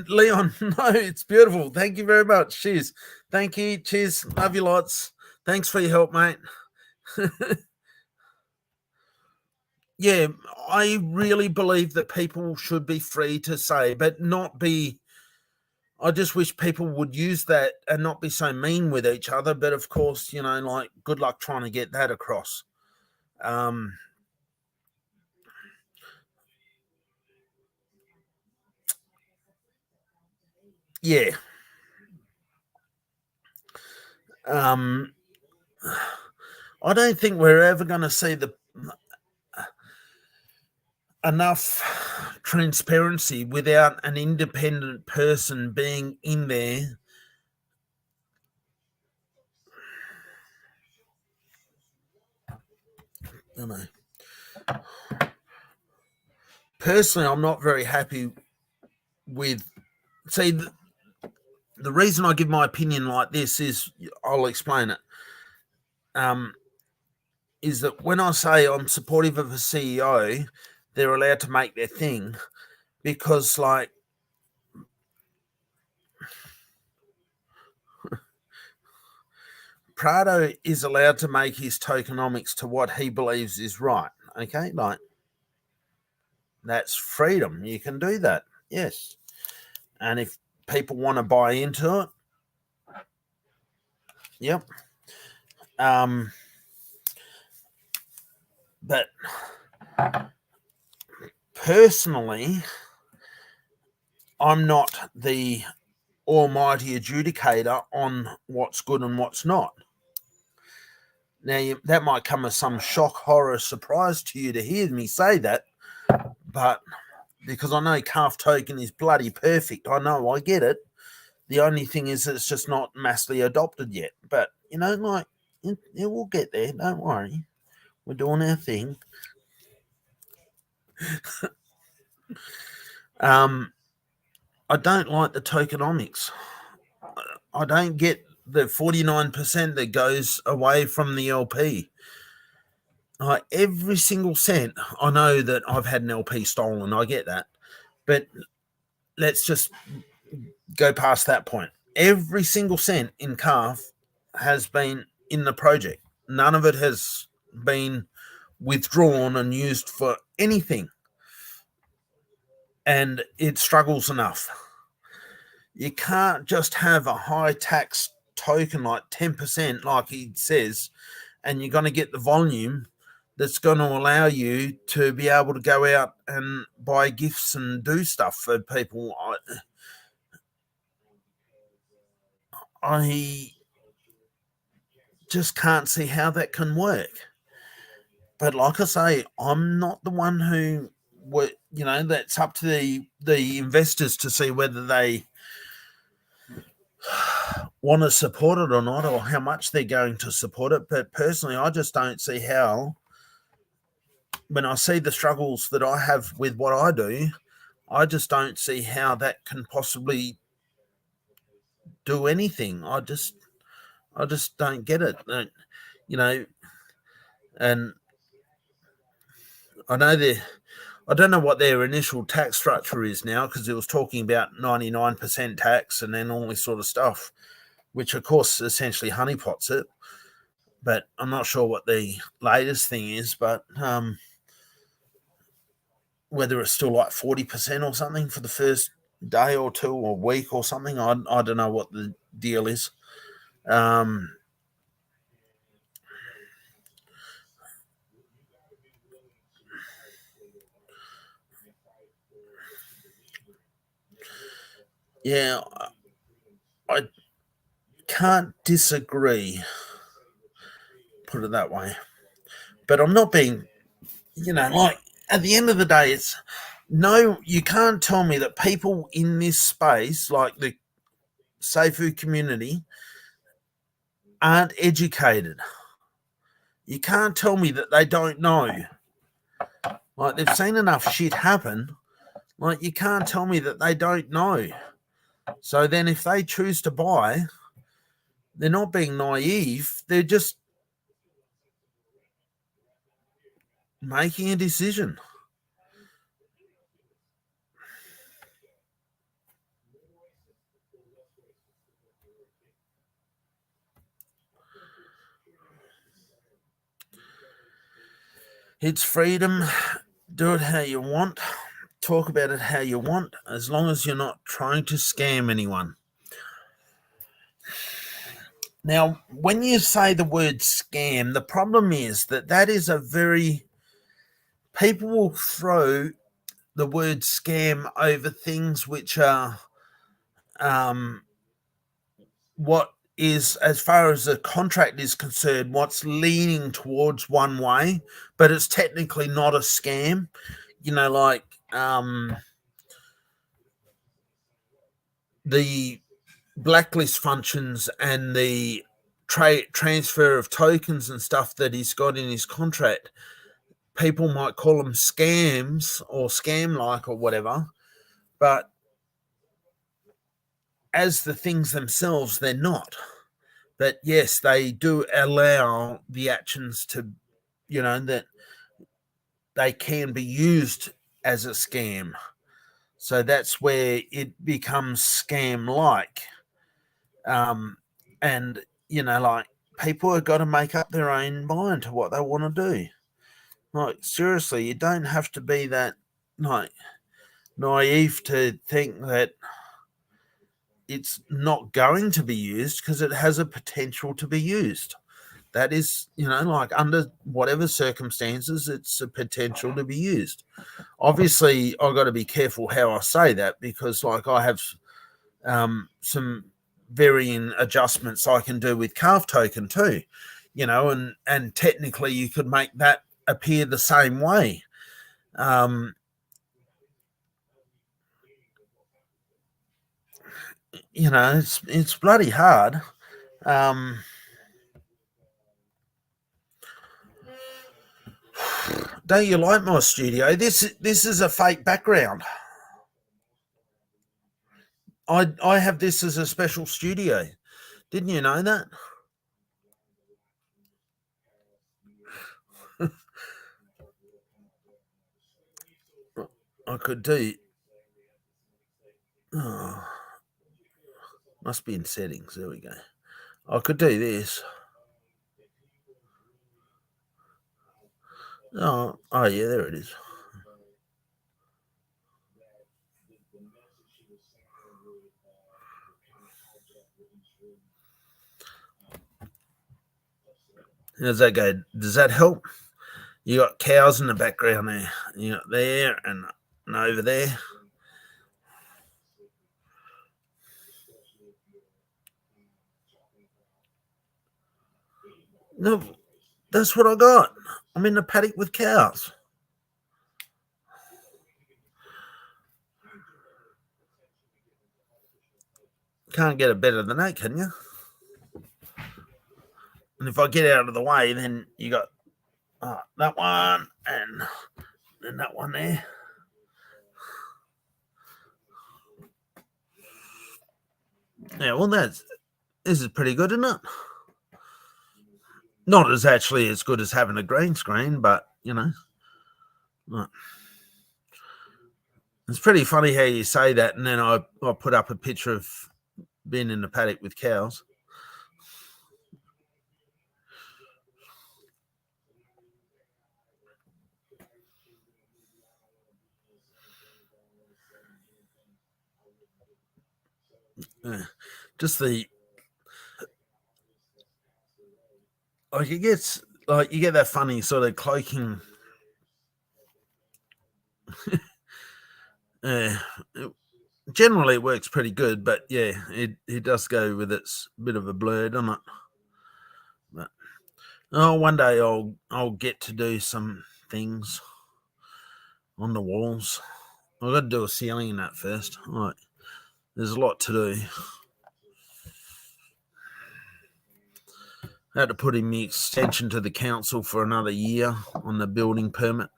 Leon. No, it's beautiful. Thank you very much. Cheers. Thank you. Cheers. Love you lots. Thanks for your help, mate. Yeah, I really believe that people should be free to say, but not be. I just wish people would use that and not be so mean with each other. But of course, like, good luck trying to get that across. Yeah. I don't think we're ever going to see enough transparency without an independent person being in there. I don't know. Personally, I'm not very happy with. See, the reason I give my opinion like this is, I'll explain it. Is that when I say I'm supportive of a CEO, they're allowed to make their thing, because like Prado is allowed to make his tokenomics to what he believes is right. Okay, like that's freedom. You can do that, yes. And if people want to buy into it, yep. But personally, I'm not the almighty adjudicator on what's good and what's not. Now, that might come as some shock, horror, surprise to you to hear me say that, but because I know calf token is bloody perfect, I know, I get it. The only thing is that it's just not massively adopted yet. But, you know, like, it will get there. Don't worry. We're doing our thing. I don't like the tokenomics. I don't get the 49% that goes away from the LP. Every single cent, I know that I've had an LP stolen. I get that. But let's just go past that point. Every single cent in calf has been in the project. None of it has been withdrawn and used for anything. And it struggles enough. You can't just have a high tax token like 10%, like he says, and you're going to get the volume that's going to allow you to be able to go out and buy gifts and do stuff for people. I just can't see how that can work. But like I say, I'm not the one who, you know, that's up to the investors to see whether they want to support it or not, or how much they're going to support it. But personally, I just don't see how, when I see the struggles that I have with what I do, I just don't see how that can possibly do anything. I just don't get it. You know, and I don't know what their initial tax structure is now, because it was talking about 99% tax and then all this sort of stuff, which of course essentially honeypots it. But I'm not sure what the latest thing is, but whether it's still like 40% or something for the first day or two or week or something. I don't know what the deal is. Yeah, I can't disagree, put it that way. But I'm not being, you know, like, at the end of the day, it's no, you can't tell me that people in this space, like the Seifu community, aren't educated. You can't tell me that they don't know. Like, they've seen enough shit happen. Like, you can't tell me that they don't know. So then if they choose to buy, they're not being naive. They're just making a decision. It's freedom. Do it how you want. Talk about it how you want, as long as you're not trying to scam anyone. Now, when you say the word scam, the problem is that is a very... People will throw the word scam over things which are what is, as far as the contract is concerned, what's leaning towards one way, but it's technically not a scam. Like the blacklist functions and the transfer of tokens and stuff that he's got in his contract, people might call them scams or scam-like or whatever, but as the things themselves, they're not. But yes, they do allow the actions to, that they can be used as a scam. So that's where it becomes scam-like. And, like, people have got to make up their own mind to what they want to do. Like, seriously, you don't have to be that, like, naive to think that it's not going to be used, because it has a potential to be used. That is, like, under whatever circumstances, it's a potential to be used. Obviously, I've got to be careful how I say that, because, like, I have some varying adjustments I can do with calf token too, and technically you could make that appear the same way. It's bloody hard. Don't you like my studio? This is a fake background. I have this as a special studio. Didn't you know that? I could do. Oh, must be in settings. There we go. I could do this. Oh yeah, there it is. How's that go? Does that help? You got cows in the background there. You got there and over there. No, that's what I got. I'm in the paddock with cows. Can't get it better than that, can you? And if I get out of the way, then you got that one and then that one there. Yeah, well, this is pretty good, isn't it? Not as actually as good as having a green screen, but, it's pretty funny how you say that, and then I put up a picture of being in the paddock with cows. Just the, like, it gets, like, you get that funny sort of cloaking. Generally it works pretty good, but yeah, it does go with its bit of a blur, doesn't it? But one day I'll get to do some things on the walls. I've got to do a ceiling in that first. Right, there's a lot to do. I had to put in the extension to the council for another year on the building permit.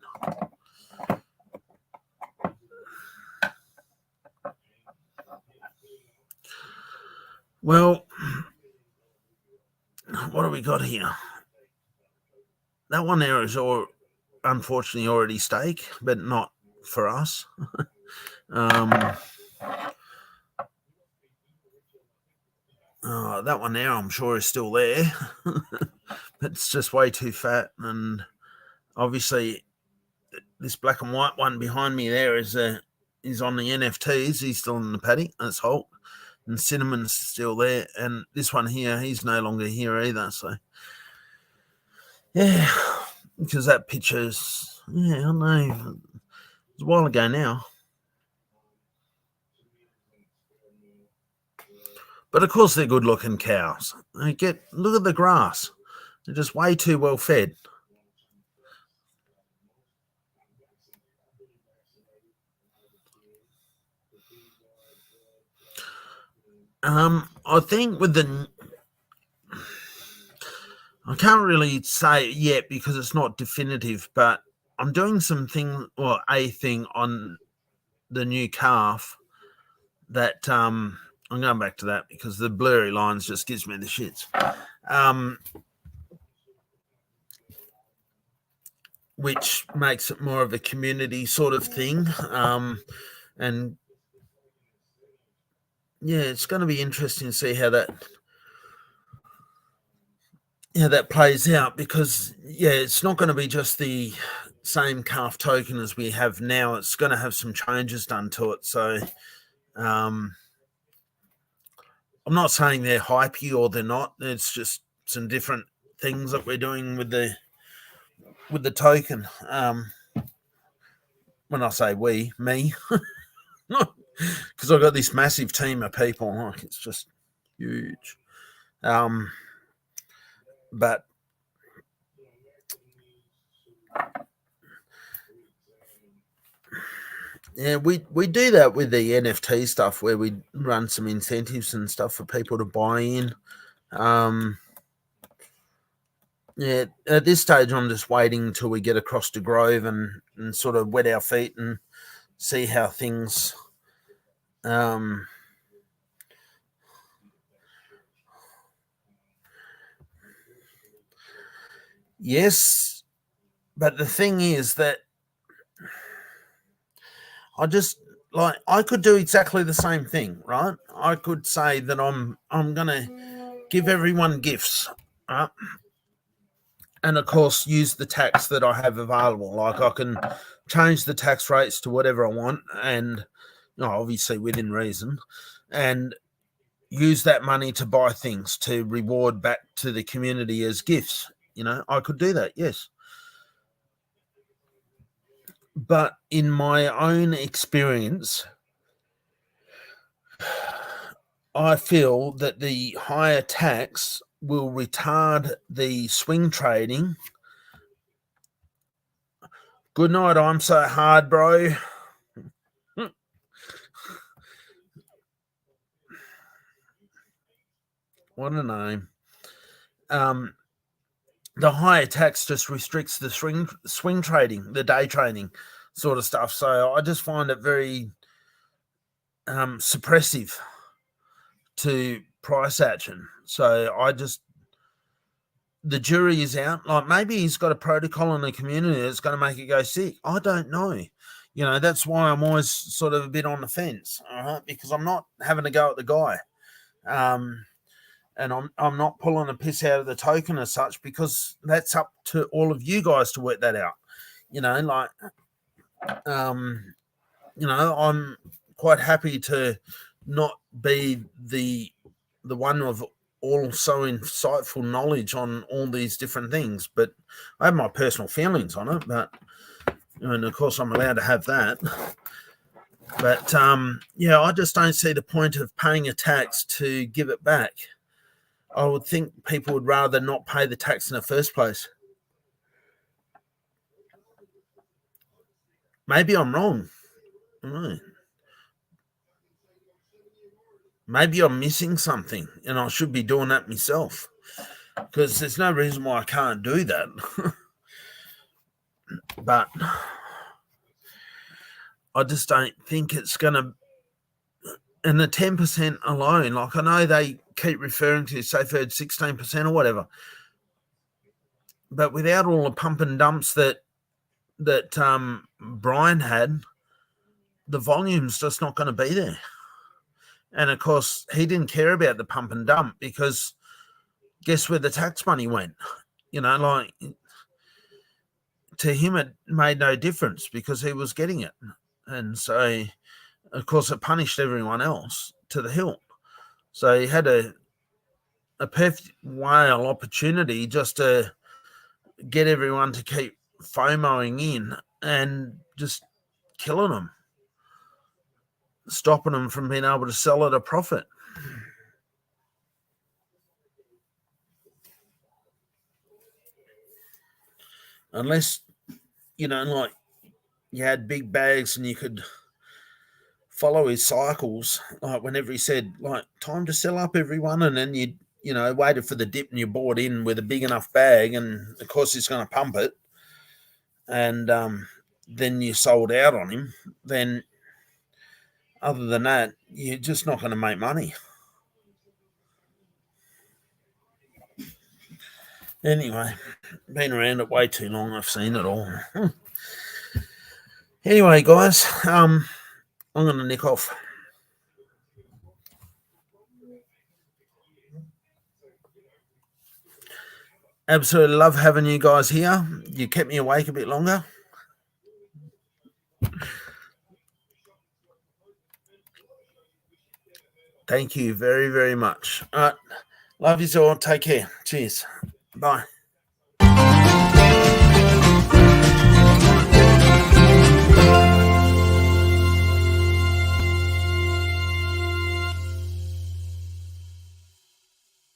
Well, what have we got here? That one there is unfortunately already stake, but not for us. That one there, I'm sure, is still there. It's just way too fat. And obviously, this black and white one behind me there is on the NFTs. He's still in the paddock. That's Holt. And Cinnamon's still there. And this one here, he's no longer here either. So, yeah, because that picture's, I know, it's a while ago now. But of course, they're good-looking cows. Look at the grass; they're just way too well fed. I think I can't really say it yet because it's not definitive, but I'm doing a thing on the new calf that I'm going back to that because the blurry lines just gives me the shits. Which makes it more of a community sort of thing. And yeah, it's going to be interesting to see how that plays out because it's not going to be just the same calf token as we have now. It's going to have some changes done to it. So I'm not saying they're hypey or they're not. It's just some different things that we're doing with the token. When I say me, because I've got this massive team of people. Like, it's just huge. But yeah, we do that with the NFT stuff where we run some incentives and stuff for people to buy in. Yeah, at this stage, I'm just waiting until we get across to Grove and sort of wet our feet and see how things. Yes, but the thing is that I could do exactly the same thing, right? I could say that I'm going to give everyone gifts, right? And of course, use the tax that I have available. Like I can change the tax rates to whatever I want, and obviously within reason, and use that money to buy things to reward back to the community as gifts. I could do that, yes. But in my own experience, I feel that the higher tax will retard the swing trading. Good night, I'm so hard, bro. What a name. The higher tax just restricts the swing trading, the day trading sort of stuff. So I just find it very suppressive to price action. So the jury is out. Like maybe he's got a protocol in the community that's going to make it go sick. I don't know. That's why I'm always sort of a bit on the fence, all right? Because I'm not having a go at the guy. And I'm not pulling a piss out of the token as such because that's up to all of you guys to work that out. I'm quite happy to not be the one of all so insightful knowledge on all these different things, but I have my personal feelings on it. But and of course I'm allowed to have that. But I just don't see the point of paying a tax to give it back. I would think people would rather not pay the tax in the first place. Maybe I'm wrong. Maybe I'm missing something and I should be doing that myself because there's no reason why I can't do that. But I just don't think it's going to. And the 10% alone, like I know they keep referring to Safe Herd 16% or whatever, but without all the pump and dumps that Brian had, the volume's just not going to be there. And of course, he didn't care about the pump and dump because guess where the tax money went? To him it made no difference because he was getting it, and so. Of course, it punished everyone else to the hilt. So he had a perfect whale opportunity just to get everyone to keep FOMOing in and just killing them, stopping them from being able to sell at a profit. unless, like you had big bags and you could follow his cycles, like whenever he said, like, time to sell up, everyone, and then you waited for the dip and you bought in with a big enough bag, and of course he's going to pump it, and then you sold out on him, then other than that, you're just not going to make money. Anyway, been around it way too long. I've seen it all. Anyway, guys, I'm going to nick off. Absolutely love having you guys here. You kept me awake a bit longer. Thank you very, very much. All right. Love you all. Take care. Cheers. Bye.